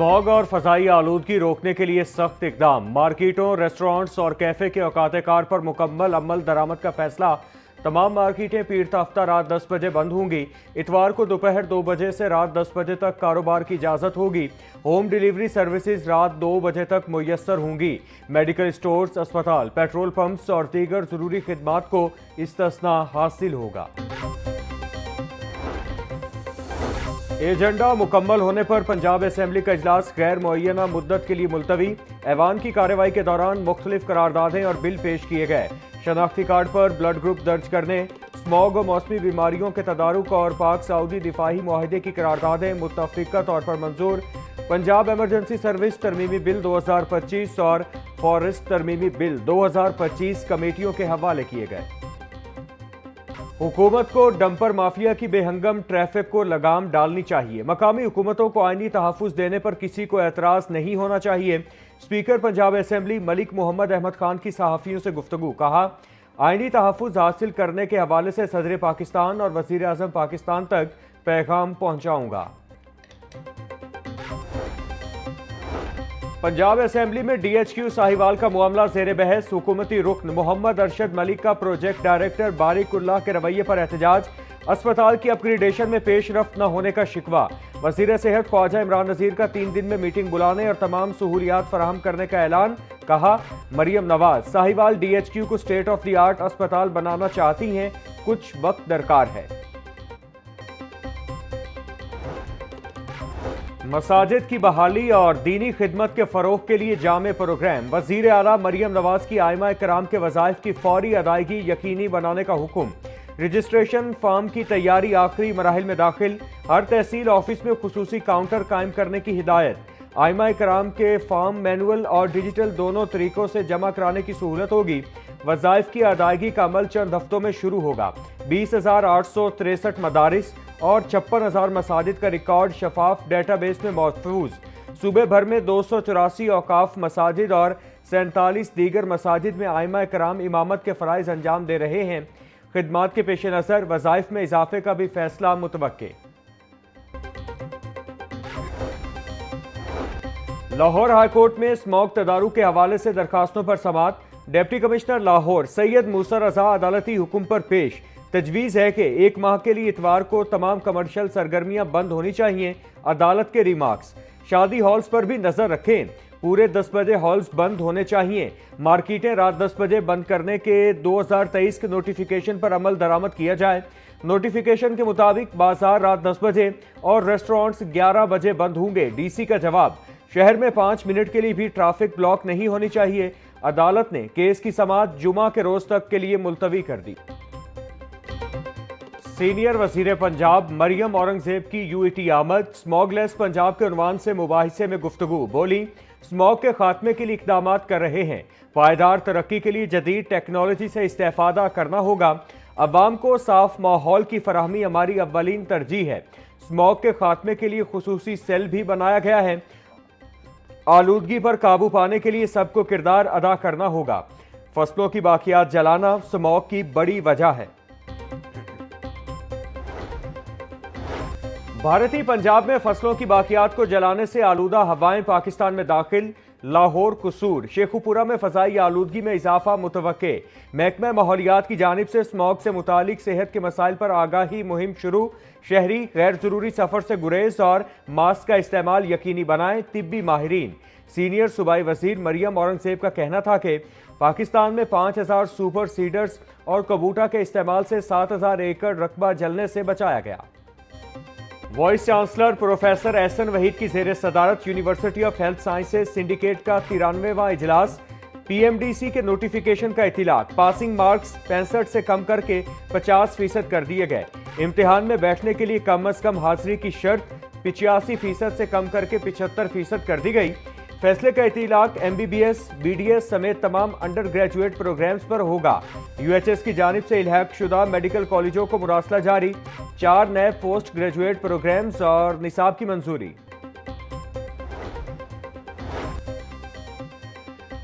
Smog और फजाई आलूदगी रोकने के लिए सख्त इकदाम। मार्केटों, रेस्टोरेंट्स और कैफे के औकात-ए-कार पर मुकम्मल अमल दरामद का फैसला। तमाम मार्केटें पीर ता हफ्ता रात 10 बजे बंद होंगी। इतवार को दोपहर 2 बजे से रात 10 बजे तक कारोबार की इजाज़त होगी। होम डिलीवरी सर्विसेज रात 2 बजे तक मुयस्सर होंगी। मेडिकल स्टोर्स, अस्पताल, पेट्रोल पंप्स और दीगर ज़रूरी खिदमात को इस्तिस्ना हासिल होगा। एजेंडा मुकम्मल होने पर पंजाब असेंबली का इजलास गैर मुअय्यना मुद्दत के लिए मुलतवी। ऐवान की कार्रवाई के दौरान मुख्तलिफ करारदादें और बिल पेश किए गए। शनाख्ती कार्ड पर ब्लड ग्रुप दर्ज करने, स्मॉग और मौसमी बीमारियों के तदारुक और पाक सऊदी दिफाही मुआहदे की करारदादें मुत्तफ़िका तौर पर मंजूर। पंजाब एमरजेंसी सर्विस तरमीमी बिल 2025 और फॉरेस्ट तरमीमी बिल 2025 कमेटियों के हवाले किए गए। हुकूमत को डंपर माफिया की बेहंगम ट्रैफिक को लगाम डालनी चाहिए। मकामी हुकूमतों को आईनी तहफ़्फ़ुज़ देने पर किसी को एतराज़ नहीं होना चाहिए। स्पीकर पंजाब असेंबली मलिक मोहम्मद अहमद खान की सहाफ़ियों से गुफ्तगू। कहा, आईनी तहफ़्फ़ुज़ हासिल करने के हवाले से सदर पाकिस्तान और वज़ीर आज़म पाकिस्तान तक पैगाम पहुँचाऊँगा। पंजाब असेंबली में DHQ साहिवाल का मामला ज़ेर बहस। हुकूमती रुकन मोहम्मद अरशद मलिक का प्रोजेक्ट डायरेक्टर बारिकुल्लाह के रवैये पर एहतजाज। अस्पताल की अपग्रेडेशन में पेशरफ्त न होने का शिकवा। वज़ीर सेहत ख्वाजा इमरान नज़ीर का 3 दिन में मीटिंग बुलाने और तमाम सहूलियात फराहम करने का ऐलान। कहा, मरियम नवाज साहिवाल DHQ को स्टेट ऑफ द आर्ट अस्पताल बनाना चाहती हैं, कुछ वक्त दरकार है। मसाजिद की बहाली और दीनी खिदमत के फरोग के लिए जामे प्रोग्राम। वज़ीर आला मरियम नवाज की आइमा कराम के वज़ाइफ की फौरी अदायगी यकीनी बनाने का हुक्म। रजिस्ट्रेशन फॉर्म की तैयारी आखिरी मराहिल में दाखिल। हर तहसील ऑफिस में खुसूसी काउंटर कायम करने की हिदायत। आइमा कराम के फॉर्म मैनुअल और डिजिटल दोनों तरीकों से जमा कराने की सहूलत होगी। वज़ाइफ की अदायगी का अमल चंद हफ्तों में शुरू होगा। 20,863 मदारिस और 56,000 मसाजिद का रिकॉर्ड शफाफ डेटाबेस में महफूज। सूबे भर में 284 औकाफ मसाजिद और 47 दीगर मसाजिद में आइमा कराम इमामत के फ़राइज़ अंजाम दे रहे हैं। खिदमात के पेश नज़र वज़ाइफ में इजाफे का भी फैसला मुतवक्के। लाहौर हाईकोर्ट में स्मॉग तदारुक के हवाले से दरखास्तों पर समाअत। डिप्टी कमिश्नर लाहौर सैयद मूसा रजा अदालती हुक्म पर पेश। तजवीज़ है कि 1 माह के लिए इतवार को तमाम कमर्शियल सरगर्मियां बंद होनी चाहिए। अदालत के रिमार्क्स। शादी हॉल्स पर भी नजर रखें, पूरे 10 बजे हॉल्स बंद होने चाहिए। मार्केटें रात 10 बजे बंद करने के 2023 के नोटिफिकेशन पर अमल दरामद किया जाए। नोटिफिकेशन के मुताबिक बाजार रात 10 बजे और रेस्टोरेंट्स 11 बजे बंद होंगे। DC का जवाब, शहर में 5 मिनट के लिए भी ट्रैफिक ब्लॉक नहीं होनी चाहिए। अदालत ने केस की समाअत जुमा के रोज तक के लिए मुलतवी कर दी। सीनियर वजीर पंजाब मरियम औरंगजेब की UAT आमद। स्मॉगलेस पंजाब के उन्वान से मुबाहिसे में गुफ्तगू। बोली, स्मॉग के खात्मे के लिए इकदाम कर रहे हैं। पायदार तरक्की के लिए जदीद टेक्नोलॉजी से इस्तेफादा करना होगा। अवाम को साफ माहौल की फराहमी हमारी अव्वलीन तरजीह है। स्मॉग के खात्मे के लिए खुसूसी सेल भी बनाया गया है। आलूदगी पर काबू पाने के लिए सबको किरदार अदा करना होगा। फसलों की बाकियात जलाना स्मॉग की बड़ी वजह है। भारतीय पंजाब में फसलों की बाकियात को जलाने से आलूदा हवाएं पाकिस्तान में दाखिल। लाहौर, कसूर, शेखुपुरा में फजाई आलूदगी में इजाफा मुतवक्के। महकमा माहौलियात की जानिब से स्मॉग से मुतालिक सेहत के मसाइल पर आगाही मुहिम शुरू। शहरी गैर जरूरी सफर से गुरेज और मास्क का इस्तेमाल यकीनी बनाएं। तिब्बी माहिरीन। सीनियर सूबाई वजीर मरियम औरंगजेब का कहना था कि पाकिस्तान में 5,000 सुपर सीडर्स और कबूटा के इस्तेमाल से 7,000 एकड़ रकबा जलने से बचाया गया। Vice chancellor professor Ehsan Waheed की जेर सदारत university of health sciences syndicate का 93वां इजलास। PMDC के नोटिफिकेशन का इतिलाक। पासिंग मार्क्स 65 से कम करके 50% कर दिए गए। इम्तिहान में बैठने के लिए कम अज कम हाजिरी की शर्त 85% से कम करके 75% कर दी गई। फैसले का इतिलाक MBBS, BDS समेत तमाम अंडर ग्रेजुएट प्रोग्राम्स पर होगा। UHS की जानिब से इल्हाक शुदा मेडिकल कॉलेजों को मुरासला जारी। 4 नए पोस्ट ग्रेजुएट प्रोग्राम्स और निसाब की मंजूरी।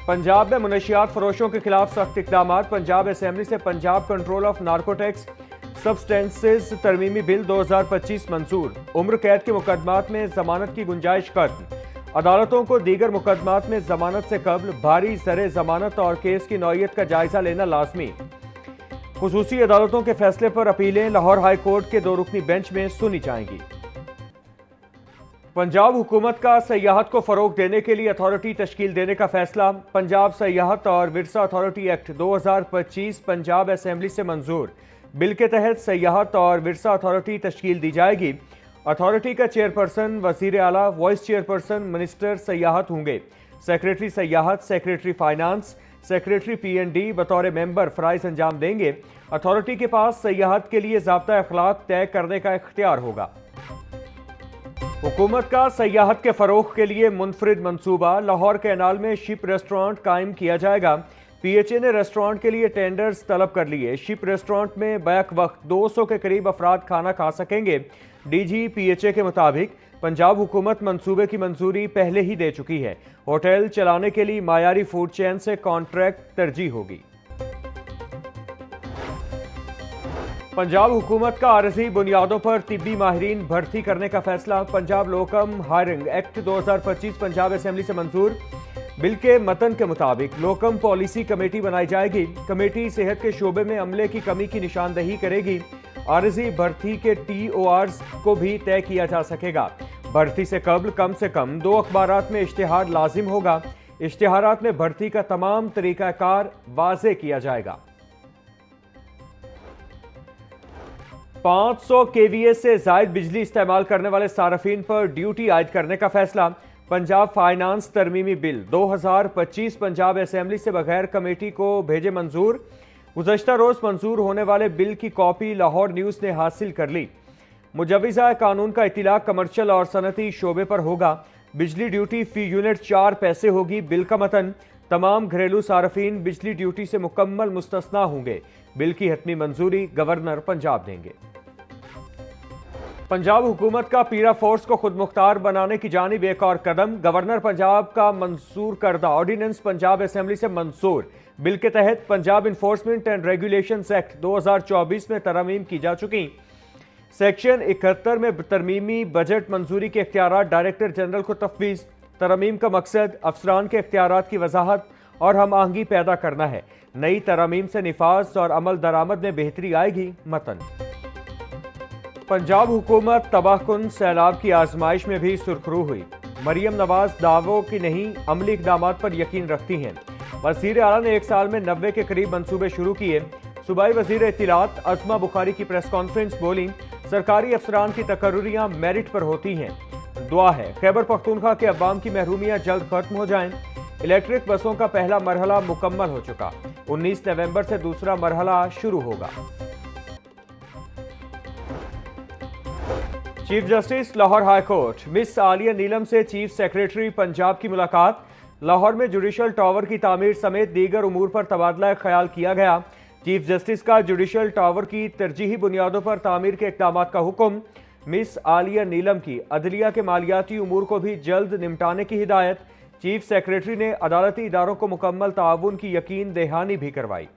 पंजाब में मुनशियात फरोशों के खिलाफ सख्त इकदाम। पंजाब असेंबली से Punjab control of narcotics substances तरमीमी बिल 2025 मंजूर। उम्र कैद के मुकदमात में जमानत की गुंजाइश खत्म। अदालतों को दीगर मुकदमात में जमानत से कबल भारी ज़र जमानत और केस की नौइयत का जायजा लेना लाजमी। खुसूसी अदालतों के फैसले पर अपीलें लाहौर हाई कोर्ट के 2 रुकनी बेंच में सुनी जाएंगी। पंजाब हुकूमत का सयाहत को फरोग देने के लिए अथॉरिटी तश्कील देने का फैसला। पंजाब सयाहत और विरसा अथॉरिटी एक्ट 2025 पंजाब असेंबली से मंजूर। बिल के तहत सयाहत और विरसा अथॉरिटी तश्कील दी जाएगी। अथॉरिटी का चेयरपर्सन वजीर आला, वाइस चेयरपर्सन मिनिस्टर सयाहत होंगे। सेक्रेटरी सयाहत, सेक्रेटरी फाइनेंस, सेक्रेटरी PND बतौर मेंबर फ़राइज़ अंजाम देंगे। अथॉरिटी के पास सयाहत के लिए ज़ाब्ता अखलाक तय करने का इख्तियार होगा। हुकूमत का सयाहत के फ़रोग़ के लिए मुनफरिद मंसूबा। लाहौर कैनाल में शिप रेस्टोरेंट कायम किया जाएगा। PHA ने रेस्टोरेंट के लिए टेंडर्स तलब कर लिए। शिप रेस्टोरेंट में बैक वक्त 200 के करीब अफराद खाना खा सकेंगे। DG PHA के मुताबिक पंजाब हुकूमत मंसूबे की मंजूरी पहले ही दे चुकी है। होटल चलाने के लिए मायारी फूड चेन से कॉन्ट्रैक्ट तरजीह होगी। पंजाब हुकूमत का आरजी बुनियादों पर तिब्बी माहिरीन भर्ती करने का फैसला। पंजाब लोकम हायरिंग एक्ट 2025 पंजाब असेंबली से मंजूर। बिल के मतन के मुताबिक लोकम पॉलिसी कमेटी बनाई जाएगी। कमेटी सेहत के शोबे में अमले की कमी की निशानदही करेगी। आरजी भर्ती के TORs को भी तय किया जा सकेगा। भर्ती से कम 2 अखबारात में इश्तिहार लाजिम होगा। इश्तिहारात में भर्ती का तमाम तरीकाकार वाज़े किया जाएगा। 500 KVA से जायद बिजली इस्तेमाल करने वाले सार्फिन पर ड्यूटी आयद करने का फैसला। पंजाब फाइनेंस तरमीमी बिल 2025 पंजाब असेंबली से बगैर कमेटी को भेजे मंजूर। गुज़श्ता रोज मंजूर होने वाले बिल की कॉपी लाहौर न्यूज़ ने हासिल कर ली। मुजव्विज़ा कानून का इतिलाक कमर्शियल और सनती शोबे पर होगा। बिजली ड्यूटी फी यूनिट 4 पैसे होगी। बिल का मतन तमाम घरेलू सार्फिन बिजली ड्यूटी से मुकम्मल मुस्तस्ना होंगे। बिल की हतमी मंजूरी गवर्नर पंजाब देंगे। पंजाब हुकूमत का पीरा फोर्स को खुद मुख्तार बनाने की जानिब एक और कदम। गवर्नर पंजाब का मंजूर करदा ऑर्डिनेंस पंजाब असेंबली से मंजूर। बिल के तहत Punjab enforcement and regulations act 2024 में तरमीम की जा चुकी। सेक्शन 71 में तरमीमी बजट मंजूरी के इख्तियारात डायरेक्टर जनरल को तफवीज़। तरमीम का मकसद अफसरान के इख्तियारात की वजाहत और हम आहंगी पैदा करना है। नई तरमीम से निफाज और अमल दरामद में बेहतरी आएगी। मतन पंजाब हुकूमत तबाहकुन सैलाब की आजमाइश में भी सुरखरू हुई। मरियम नवाज दावों की नहीं, अमली इक़दामात पर यकीन रखती हैं। वज़ीर आला ने 1 साल में 90 के करीब मंसूबे शुरू किए। सूबाई वज़ीर इत्तिलात अज़मा बुखारी की प्रेस कॉन्फ्रेंस बोली, सरकारी अफसरान की तकर्रुरियाँ मेरिट पर होती हैं। दुआ है खैबर पख्तूनख्वा के अवाम की महरूमियाँ जल्द खत्म हो जाएं। इलेक्ट्रिक बसों का पहला मरहला मुकम्मल हो चुका। 19 नवंबर से दूसरा मरहला शुरू होगा। Chief justice Lahore high court miss Aliya Neelam से चीफ सेक्रेटरी पंजाब की मुलाकात। लाहौर में जुडिशल टावर की तामीर समेत दीगर उमूर पर तबादला ख्याल किया गया। चीफ जस्टिस का जुडिशल टावर की तरजीही बुनियादों पर तामीर के इक़दामात का हुक्म। मिस आलिया नीलम की अदलिया के मालियाती उमूर को भी जल्द निपटाने की हिदायत। चीफ सेक्रेटरी ने अदालती इदारों को मुकम्मल ताउन की यकीन दहानी भी करवाई।